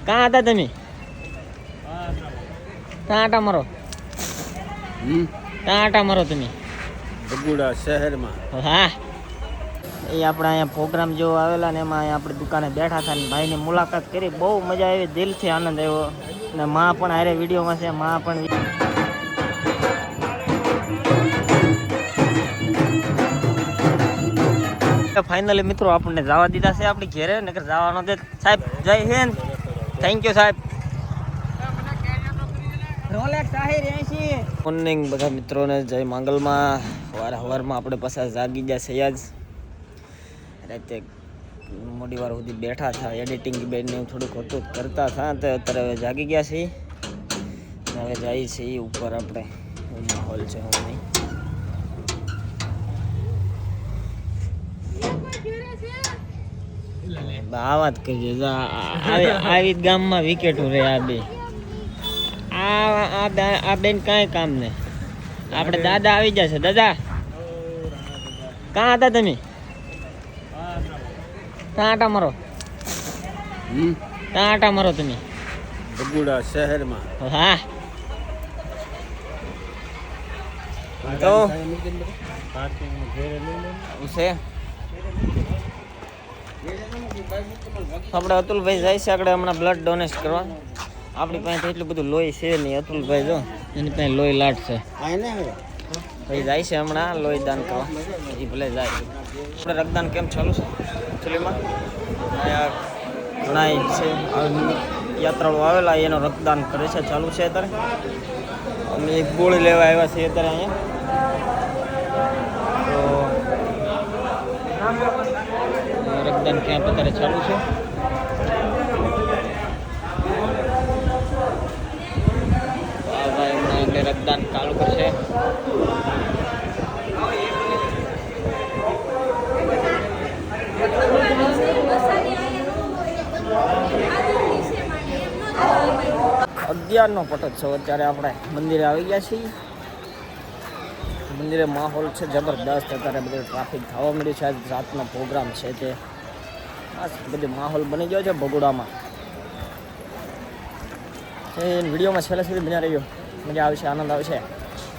कहाँ था तमी कहाँ आटा मारो कहाँ आटा मारो तमी બગુડા શહેરમાં હા એ આપણે અહીંયા પ્રોગ્રામ જેવો આવેલા ને એમાં અહીંયા આપણે દુકાને બેઠા હતા ને ભાઈની મુલાકાત કરી બહુ મજા આવી દિલથી આનંદ આવ્યો અને માં પણ હારે વિડીયોમાં છે માં પણ ફાઇનલી મિત્રો આપણને જવા દીધા છે આપણી ઘેરે નકર જવાનો દે સાહેબ જય હિન્દ થેન્ક યુ સાહેબ મોર્નિંગ બધા મિત્રોને જય માંગલમાં સવારમાં આપણે પાછા જાગી ગયા છે આજ રાતે મોડી વાર સુધી બેઠા હતા એડિટિંગ બેડને થોડુંક હતું કરતા હતા તો અત્યારે હવે જાગી ગયા છીએ હવે જઈએ છીએ ઉપર આપણે માહોલ છે હું નહીં આ વાત કરજો આવી ગામમાં વિકેટો રહે આ બે આ બેન કાંઈ કામ ને આપણે દાદા આવી જશે દાદા કાં હતા તમે કાં આટા મારો કાં આટા મારો તમે બગુડા શહેરમાં હા તો છે આપણે અતુલભાઈ જાય છે આપણે હમણાં બ્લડ ડોનેટ કરવા આપણી પાસે એટલું બધું લોહી છે નહીં અતુલભાઈ જો એની પાસે લોહી લાટ છે ભાઈ જાય છે હમણાં લોહી દાન કરવા એ ભલે જાય આપણે રક્તદાન કેમ ચાલુ છે એકચ્યુઅલીમાં અહીંયા ઘણા છે યાત્રાળુ આવેલા એનો રક્તદાન કરે છે ચાલુ છે અત્યારે અમે એક ગોળી લેવા આવ્યા છીએ અત્યારે અહીંયા તો રક્તદાન કેમ્પ અત્યારે ચાલુ છે રક્તદાન ચાલુ કરશે અગિયારનો પટક છે અત્યારે આપણે મંદિરે આવી ગયા છીએ મંદિરે માહોલ છે જબરદસ્ત અત્યારે બધું ટ્રાફિક થવા મળ્યું છે આજ રાતનો પ્રોગ્રામ છે તે આ બધું માહોલ બની ગયો છે ભગોડામાં વિડીયોમાં છેલ્લે સુધી બન્યા રહ્યો મજા આવશે આનંદ આવશે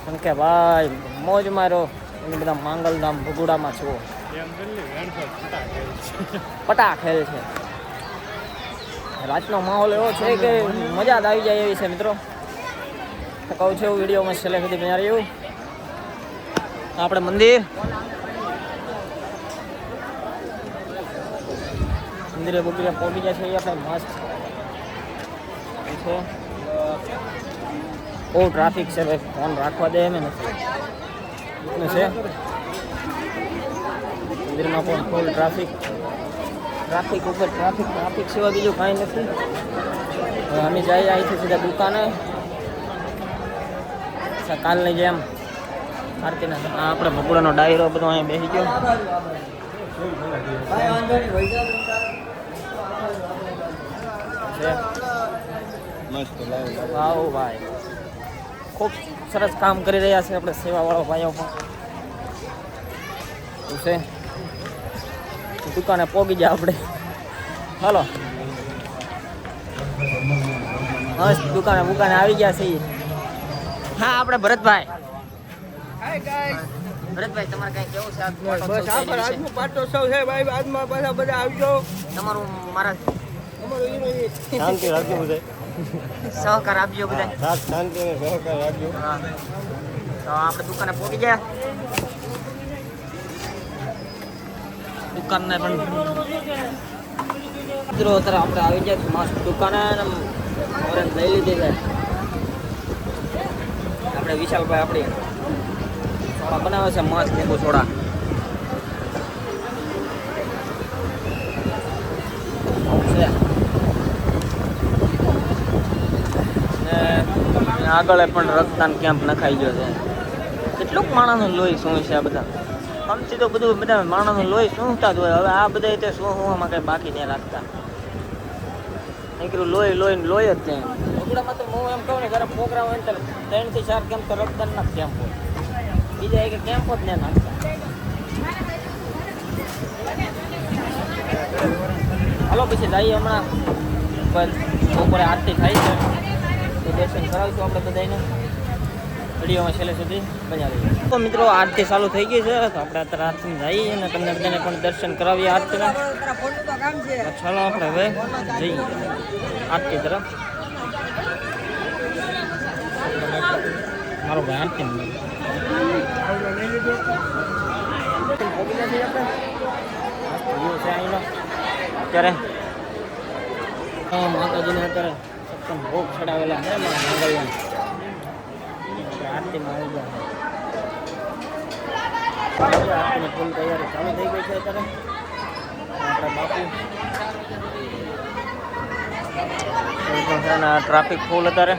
કેમ કે ભાઈ મોજ મારો એને બધા માંગલધામ ભગોડામાં છો પટા ખેલ છે રાતનો માહોલ એવો છે કે મજા જ આવી જાય એવી છે મિત્રો કહું છું વિડીયોમાં છેલ્લે સુધી બન્યા રહ્યું આપણે મંદિરે બપોરે પહોંચી જાય છે આપણે મસ્ત છે બહુ ટ્રાફિક છે ભાઈ ફોન રાખવા દે એમ નથી છે મંદિરમાં પણ ફૂલ ટ્રાફિક ઉપર ટ્રાફિક સિવાય બીજું કાંઈ નથી હવે અમે જઈએ અહીંથી સીધા દુકાને કાલની જેમ આરતીના આપણે ભગોડાનો ડાયરો બધો અહીંયા બેસી ગયો વાવ ભાઈ ખૂબ સરસ કામ કરી રહ્યા છે આપણે સેવાવાળા ભાઈઓ પણ છે દુકાને પોગી જાય આપણે હાલો મસ્ત દુકાને આવી ગયા છીએ હા આપણે ભરતભાઈ તમારે કઈ કેવું છે આજનો પાટોત્સવ છે ભાઈ આજમાં પાછા બધા આવજો તમારું મારા શાંતિ રાખજો બધા સહકાર આપજો બધા શાંતિ અને સહકાર રાખજો તો આપણે દુકાને પહોંચી ગયા દુકાનને પણ મિત્રો અત્યારે આપણે આવી ગયા મસ્ત દુકાને ઓરેન્જ લઈ લીધી છે આપણે વિશાલભાઈ આપણી સોડા બનાવે છે મસ્ત લીંબુ સોડા આગળ પણ રક્તદાન કેમ્પ નખાઈ ગયો છે કેટલુંક માણસનું લોહી શું છે આ બધા આમથી તો બધું બધા માણસનું લોહી સૂંઘતા જ હોય હવે આ બધા તે સૂંઘવામાં કંઈ બાકી નહીં રાખતા નીકળ્યું લોહી જ ત્યાં બગડામાં તો હું એમ કહું ને ઘરે પ્રોગ્રામ હોય ને 3 થી 4 કેમ્પ તો રક્તદાનના કેમ્પ હોય બીજા એક કેમ્પ જ નહીં નાખતા હાલો પછી જઈએ હમણાં લગભગ બપોરે આરતી થાય છે તો દર્શન કરાવશું આપણે બધાને વિડીયોમાં છેલ્લે સુધી બન્યા રહીએ. તો મિત્રો આરતી ચાલુ થઈ ગઈ છે તો આપણે અત્યારે આરતી જઈએ અને તમને બધાને પણ દર્શન કરાવીએ આરતીના. ચાલો આપણે હવે જઈએ આરતી તરફ. મારો ભાઈ આરતી અત્યારે માતાજીને અત્યારે સત્સંગ ભોગ ચડાવેલા છે મંગળવાર આરતીમાં આવી ગયા. આરતીની ફૂલ તૈયારી ચાલુ થઈ ગઈ છે અત્યારે. આપણા બાપુ ટ્રાફિક ફૂલ અત્યારે.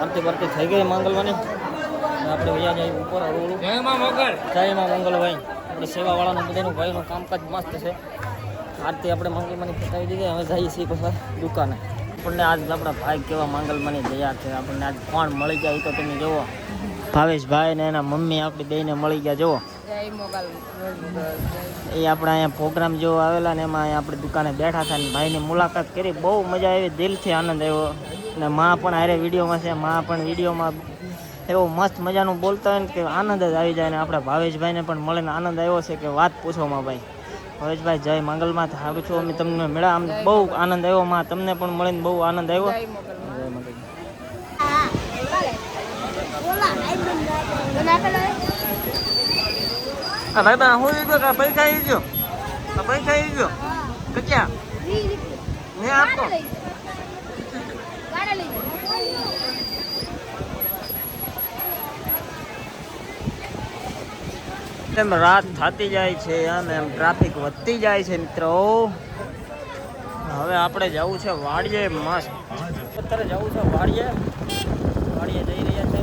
આરતી બારતી થઈ ગઈ મંગલવાની. આપણે વયા જઈએ ઉપર હળવું. જય માં મંગલભાઈ આપણે સેવાવાળાનું બધાનું ભાઈનું કામકાજ મસ્ત છે. આરતી આપણે મંગલમાની પતાવી દીધી. હવે જઈએ છીએ પછી દુકાને. આપણને આજ આપણા ભાઈ કેવા મંગલમાની તૈયાર છે. આપણને આજ કોણ મળી જાય તો તમે જુઓ. ભાવેશભાઈ ને એના મમ્મી આપણી બેને મળી ગયા જુઓ. એ આપણે અહીંયા પ્રોગ્રામ જેવો આવેલા ને એમાં અહીંયા આપણે દુકાને બેઠા હતા ને ભાઈની મુલાકાત કરી. બહુ મજા આવી, દિલથી આનંદ આવ્યો. અને માં પણ હારે વિડીયોમાં છે. માં પણ વિડીયોમાં એવો મસ્ત મજાનું બોલતા હોય ને કે આનંદ જ આવી જાય. ને આપણા ભાવેશભાઈને પણ મળીને આનંદ આવ્યો છે કે વાત પૂછોમાં ભાઈ. ભાવેશભાઈ જય મંગલમાં સારું છું. અમે તમને મળ્યા, આમ બહુ આનંદ આવ્યો. માં તમને પણ મળીને બહુ આનંદ આવ્યો. જય મંગલ. હા ભાઈ બા હું ગયો કે પૈસા આવી ગયો? પૈસા આવી ગયો તો ક્યાં મેં આપતો? એમ રાત થતી જાય છે, એમ ટ્રાફિક વધતી જાય છે મિત્રો. હવે આપણે જવું છે વાડીએ. મસ્ત અત્યારે જવું છે વાડીએ. વાડીએ જઈ રહ્યા છે.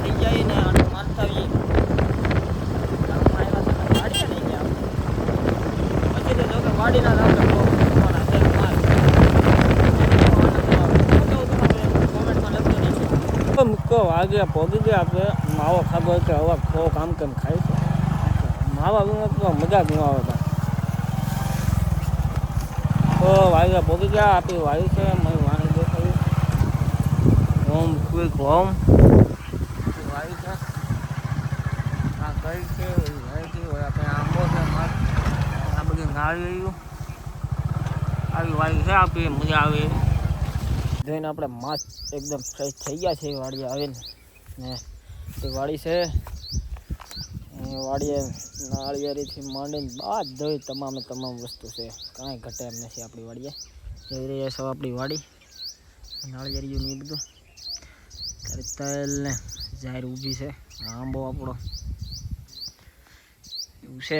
થઈ જાય ને આટો મારતા આવીએ. વાડીએ નહીં ગયા પછી તો જો કે વાડીના મૂકો વાગે પોગી ગયા. આપણે માવો ખાધો કે હવે ખો કામ કેમ ખાય છે. માવા મજા જ ન આવે. તો વાગે પોગી ગયા. આપી વાયુ છે વાણી દેખાયું. હોમ ક્વિક હોમ વાયુ છે. આ કઈ છે આપણે આંબો છે. આ બધી નાળી આવી વાયુ છે. આપી મજા આવે જોઈને. આપણે મસ્ત એકદમ ફ્રેશ થઈ ગયા છે વાડીએ આવીને. ને તે વાડી છે વાડીએ નાળિયેરીથી માંડીને બધું તમામ વસ્તુ છે. કાંઈ ઘટે એમ નથી આપણી વાડીએ. જોઈ રહ્યા છો આપણી વાડી નાળિયેરીઓની એ બધું. ત્યારે તલ ને જાહેર ઊભી છે. આંબો આપણો એવું છે.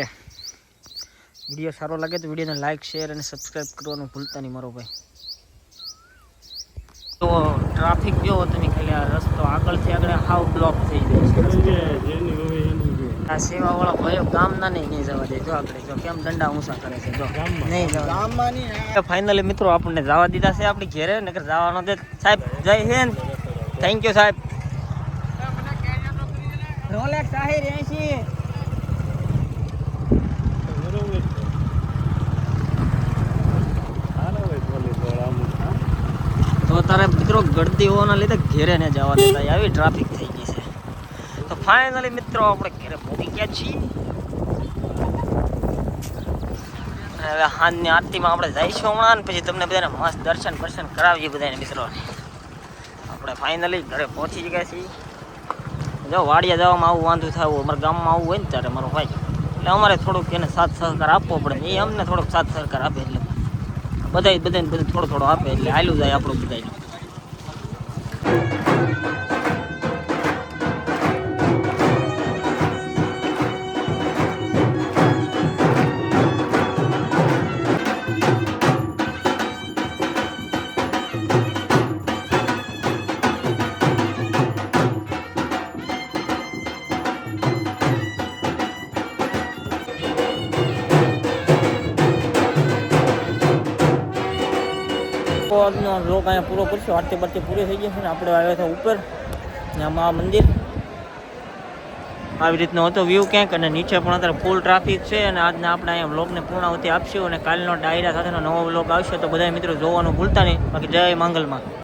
વિડીયો સારો લાગે તો વિડીયોને લાઇક શેર અને સબસ્ક્રાઈબ કરવાનું ભૂલતા નહીં મારો ભાઈ. તો ટ્રાફિક જોવો તમે ખાલી. આ રસ્તો આગળથી આગળ હાવ બ્લોક થઈ ગયો છે. આ સેવાવાળા ભાઈઓ ગામના નહીં જવા દે. જો આપણે જો કેમ દંડા ઊંચા કરે છે. જો નહીં જવા. ફાઇનલી મિત્રો આપણને જવા દીધા છે આપણી ઘેરે. નકર જવાનો દે. સાહેબ જય હિન્દ. થેન્ક યુ સાહેબ. રોલેક્સ આહિર 80. તો તારે મિત્રો ગળદી હોવાના લીધે ઘેરે ને જવા દેતા. આવી ટ્રાફિક થઈ ગઈ છે. તો ફાઇનલી મિત્રો આપણે ઘેરે પહોંચી ગયા છીએ. હવે હાંજની આરતીમાં આપણે જઈશું હમણાં. પછી તમને બધાને મસ્ત દર્શન કરાવીએ બધાને મિત્રો. આપણે ફાઇનલી ઘરે પહોંચી ગયા છીએ. જો વાડિયા જવામાં આવું વાંધો થાય, અમારા ગામમાં આવું હોય ને ત્યારે મારો ભાઈ, એટલે અમારે થોડુંક એને સાથ સહકાર આપવો પડે. એ અમને થોડોક સાથ સહકાર આપે એટલે બધાને થોડો આપે એટલે હાલ્યું જાય આપણું બધાને. આજનો બ્લોગ અહીંયા પૂરો કરશું. આરતી બારતી પૂરી થઈ ગઈ છે ને આપણે આવ્યા હતા ઉપર આમાં આ મંદિર આવી રીતનો હતો વ્યૂ ક્યાંક, અને નીચે પણ અત્યારે ફૂલ ટ્રાફિક છે. અને આજના આપણે અહીંયા બ્લોગને પૂર્ણાહુતિ આપશું અને કાલનો ડાયરા સાથેનો નવો બ્લોગ આવશે તો બધા મિત્રો જોવાનું ભૂલતા નહીં. બાકી જય માંગલમાં.